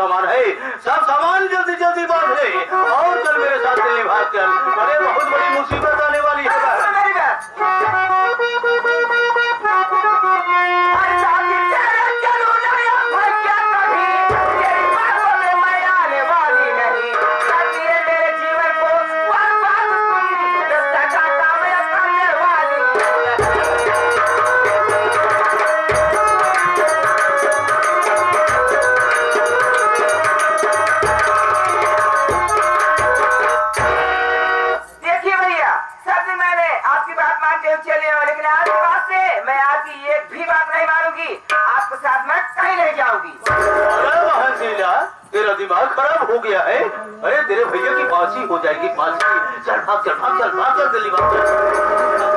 सामान है, सब सामान जल्दी जल्दी बांध ले और चल मेरे साथ दिल्ली भाग चल। अरे बहुत बड़ी मुसीबत आने वाली है। तेरा दिमाग खराब हो गया है। अरे तेरे भैया की फांसी हो जाएगी, फांसी। चल भाग चल भाग चल भाग चल दिल्ली भाग चल।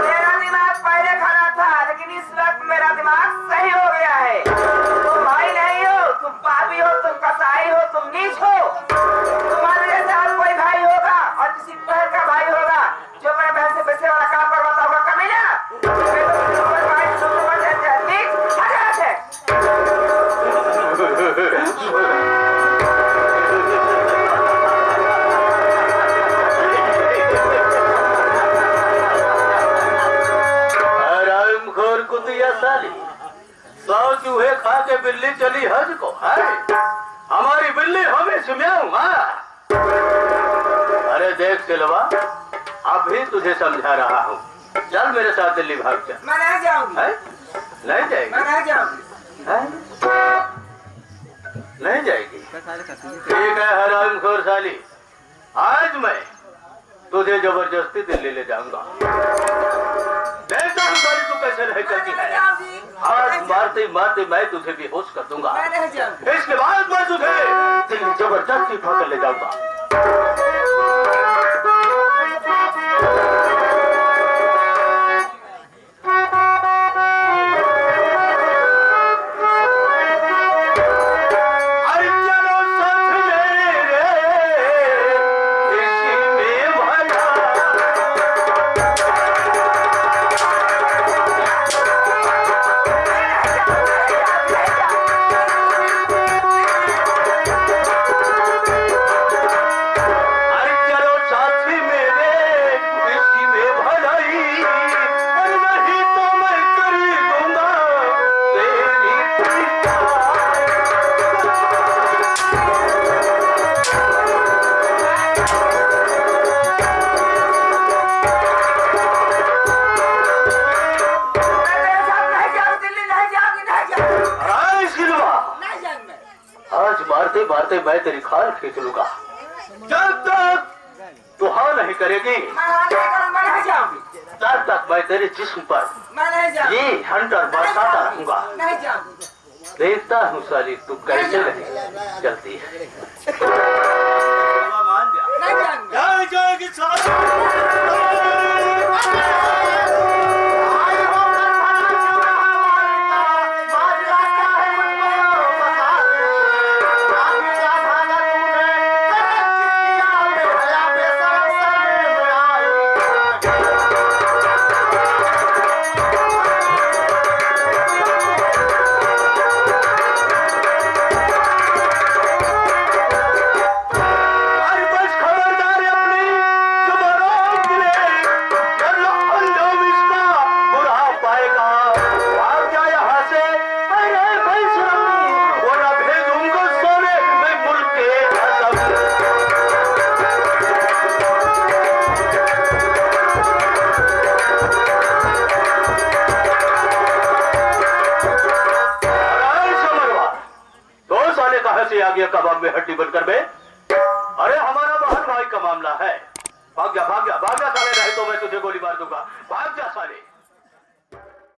मेरा दिमाग पहले खराब था लेकिन इस वक्त मेरा दिमाग सही हो गया है। तुम भाई नहीं हो, तुम पापी हो, तुम कसाई हो, तुम नीच हो। तुम्हारे जैसे और कोई भाई होगा और किसी बहन का भाई होगा जो मेरे बहन से पैसे वाला काम करवाता होगा, कभी ना चूहे खा के बिल्ली चली हज को है। हमारी बिल्ली हमें अरे देख सिलवा, अभी तुझे समझा रहा हूँ। चल मेरे साथ दिल्ली भाग चल। मैं नहीं जाऊंगी। नहीं जाएगी? मैं नहीं जाऊंगी। नहीं जाएगी? ठीक है हरामखोर साली, आज मैं तुझे जबरदस्ती दिल्ली ले जाऊंगा। देखता हूँ साली तू कैसे रह चलती है। आज मारते मारते मैं तुझे बेहोश कर दूंगा। इसके बाद मैं तुझे दिल्ली जबरदस्ती उठाकर ले जाऊंगा। मारते मारते मैं तेरी खाल खींच लूंगा। जब तक तू हाँ नहीं करेगी तब तक मैं तेरे जिस्म पर ये हंटर बरसाता रहूंगा। देखता हूँ साली तू कैसे रहे चलती है। आ गया कबाब में हड्डी बनकर में। अरे हमारा बहन भाई का मामला है। भाग जा साले, नहीं तो मैं तुझे गोली मार दूंगा। भाग जा साले।